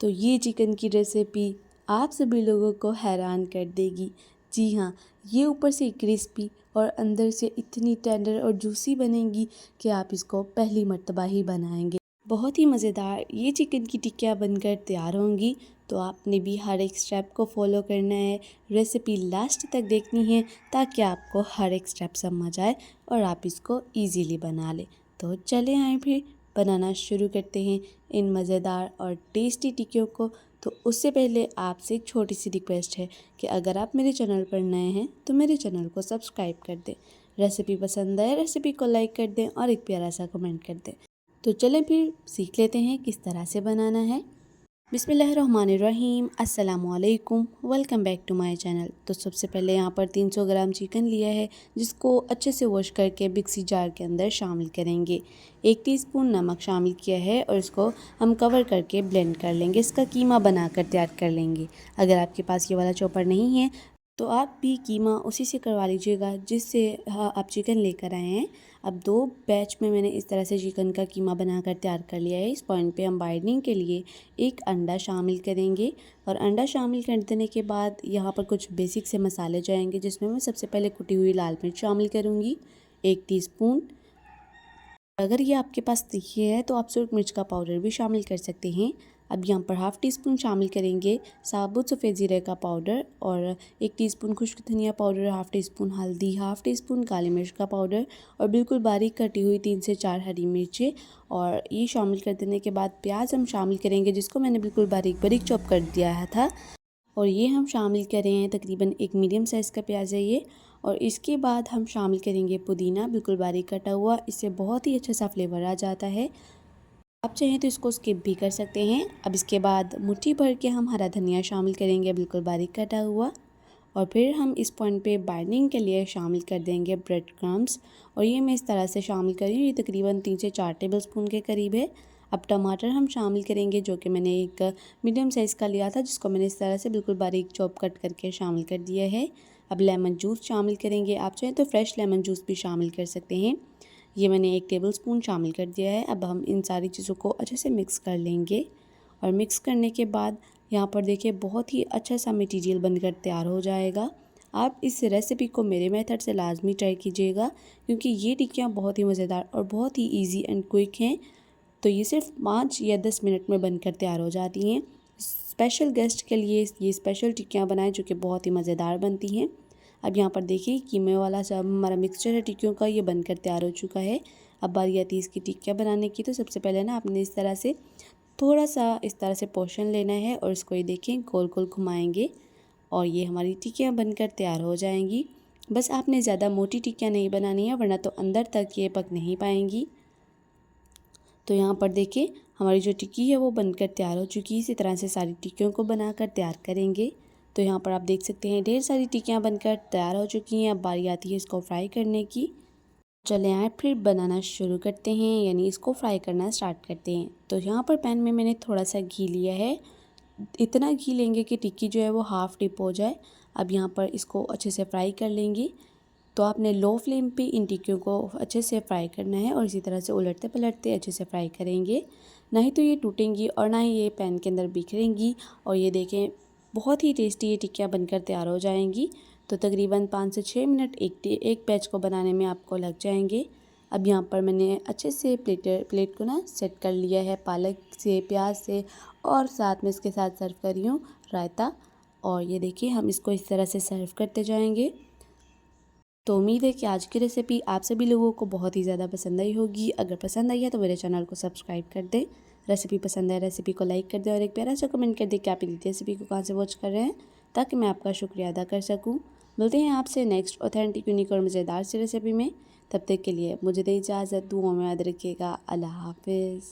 तो ये चिकन की रेसिपी आप सभी लोगों को हैरान कर देगी। जी हाँ, ये ऊपर से क्रिस्पी और अंदर से इतनी टेंडर और जूसी बनेगी कि आप इसको पहली मर्तबा ही बनाएंगे। बहुत ही मज़ेदार ये चिकन की टिक्कियाँ बनकर तैयार होंगी। तो आपने भी हर एक स्टेप को फॉलो करना है, रेसिपी लास्ट तक देखनी है ताकि आपको हर एक स्टेप समझ आए और आप इसको इजीली बना लें। तो चले आए फिर बनाना शुरू करते हैं इन मज़ेदार और टेस्टी टिक्कियों को। तो उससे पहले आपसे एक छोटी सी रिक्वेस्ट है कि अगर आप मेरे चैनल पर नए हैं तो मेरे चैनल को सब्सक्राइब कर दें। रेसिपी पसंद आए रेसिपी को लाइक कर दें और एक प्यारा सा कमेंट कर दें। तो चलें फिर सीख लेते हैं किस तरह से बनाना है। बिस्मिल्लाहिर्रहमानिर्रहीम, अस्सलामुअलैकुम, welcome back to my channel. तो सबसे पहले यहाँ पर 300 ग्राम चिकन लिया है जिसको अच्छे से वॉश करके मिक्सी जार के अंदर शामिल करेंगे। 1 टीस्पून नमक शामिल किया है और इसको हम कवर करके ब्लेंड कर लेंगे। इसका कीमा बनाकर तैयार कर लेंगे। अगर आपके पास ये वाला चॉपर नहीं है तो आप भी कीमा उसी से करवा लीजिएगा जिससे आप चिकन लेकर आए हैं। अब 2 बैच में मैंने इस तरह से चिकन का कीमा बनाकर तैयार कर लिया है। इस पॉइंट पे हम बाइंडिंग के लिए 1 अंडा शामिल करेंगे और अंडा शामिल कर देने के बाद यहाँ पर कुछ बेसिक से मसाले जाएंगे जिसमें मैं सबसे पहले कुटी हुई लाल मिर्च शामिल करूँगी 1 टीस्पून। अगर ये आपके पास तीखी है तो आप सुरख मिर्च का पाउडर भी शामिल कर सकते हैं। अब यहाँ पर हाफ़ टी स्पून शामिल करेंगे साबुत सफ़ेद ज़ीरे का पाउडर और 1 टीस्पून खुश्क धनिया पाउडर, हाफ़ टी स्पून हल्दी, हाफ़ टी स्पून काली मिर्च का पाउडर और बिल्कुल बारीक कटी हुई 3 से 4 हरी मिर्चें। और ये शामिल कर देने के बाद प्याज हम शामिल करेंगे जिसको मैंने बिल्कुल बारीक बारीक चॉप कर दिया था। और ये हम शामिल कर रहे हैं तकरीबन 1 मीडियम साइज़ का प्याज है ये। और इसके बाद हम शामिल करेंगे पुदीना बिल्कुल बारीक कटा हुआ। इससे बहुत ही अच्छा सा फ्लेवर आ जाता है। आप चाहें तो इसको स्किप भी कर सकते हैं। अब इसके बाद मुट्ठी भर के हम हरा धनिया शामिल करेंगे बिल्कुल बारीक कटा हुआ। और फिर हम इस पॉइंट पे बाइंडिंग के लिए शामिल कर देंगे ब्रेड क्रम्स। और ये मैं इस तरह से शामिल कर रही हूँ। ये तकरीबन 3 से 4 टेबलस्पून के करीब है। अब टमाटर हम शामिल करेंगे जो कि मैंने एक मीडियम साइज़ का लिया था जिसको मैंने इस तरह से बिल्कुल बारीक चॉप कट करके शामिल कर दिया है। अब लेमन जूस शामिल करेंगे। आप चाहें तो फ्रेश लेमन जूस भी शामिल कर सकते हैं। ये मैंने 1 टेबलस्पून शामिल कर दिया है। अब हम इन सारी चीज़ों को अच्छे से मिक्स कर लेंगे। और मिक्स करने के बाद यहाँ पर देखिए बहुत ही अच्छा सा मटेरियल बनकर तैयार हो जाएगा। आप इस रेसिपी को मेरे मेथड से लाजमी ट्राई कीजिएगा क्योंकि ये टिक्कियाँ बहुत ही मज़ेदार और बहुत ही इजी एंड क्विक हैं। तो ये सिर्फ 5 या 10 मिनट में बनकर तैयार हो जाती हैं। स्पेशल गेस्ट के लिए ये स्पेशल टिक्कियाँ बनाएं जो कि बहुत ही मज़ेदार बनती हैं। अब यहाँ पर देखिए कीमे वाला सब हमारा मिक्सचर है टिक्कियों का ये बनकर तैयार हो चुका है। अब बारी आती है इसकी टिक्कियाँ बनाने की। तो सबसे पहले ना आपने इस तरह से थोड़ा सा इस तरह से पोर्शन लेना है और इसको ये देखें गोल गोल घुमाएंगे और ये हमारी टिक्कियाँ बनकर तैयार हो जाएंगी। बस आपने ज़्यादा मोटी टिक्कियाँ नहीं बनानी है वरना तो अंदर तक ये पक नहीं पाएंगी। तो यहाँ पर देखिए हमारी जो टिक्की है वो बनकर तैयार हो चुकी है। इसी तरह से सारी टिक्कियों को बनाकर तैयार करेंगे। तो यहाँ पर आप देख सकते हैं ढेर सारी टिक्कियाँ बनकर तैयार हो चुकी हैं। अब बारी आती है इसको फ्राई करने की। चले आए फिर बनाना शुरू करते हैं यानी इसको फ्राई करना स्टार्ट करते हैं। तो यहाँ पर पैन में मैंने थोड़ा सा घी लिया है। इतना घी लेंगे कि टिक्की जो है वो हाफ़ डिप हो जाए। अब यहाँ पर इसको अच्छे से फ्राई कर लेंगे। तो आपने लो फ्लेम पे इन टिक्कियों को अच्छे से फ्राई करना है और इसी तरह से उलटते पलटते अच्छे से फ्राई करेंगे। नहीं तो ये टूटेंगी और ना ही ये पैन के अंदर बिखरेंगी। और ये देखें बहुत ही टेस्टी ये टिक्कियाँ बनकर तैयार हो जाएंगी। तो तकरीबन 5 से 6 मिनट एक बैच को बनाने में आपको लग जाएंगे। अब यहाँ पर मैंने अच्छे से प्लेट को ना सेट कर लिया है पालक से, प्याज से और साथ में इसके साथ सर्व कर रही हूँ रायता। और ये देखिए हम इसको इस तरह से सर्व करते जाएंगे। तो उम्मीद है कि आज की रेसिपी आप सभी लोगों को बहुत ही ज़्यादा पसंद आई होगी। अगर पसंद आई है तो मेरे चैनल को सब्सक्राइब कर दें। रेसिपी पसंद है रेसिपी को लाइक कर दें और एक प्यारा सा कमेंट कर दें कि आप इस रेसिपी को कहाँ से वॉच कर रहे हैं ताकि मैं आपका शुक्रिया अदा कर सकूँ। मिलते हैं आपसे नेक्स्ट ऑथेंटिक, यूनिक और मज़ेदार सी रेसिपी में। तब तक के लिए मुझे दें इजाज़त। दुआओं में याद रखिएगा। अल्लाह हाफिज़।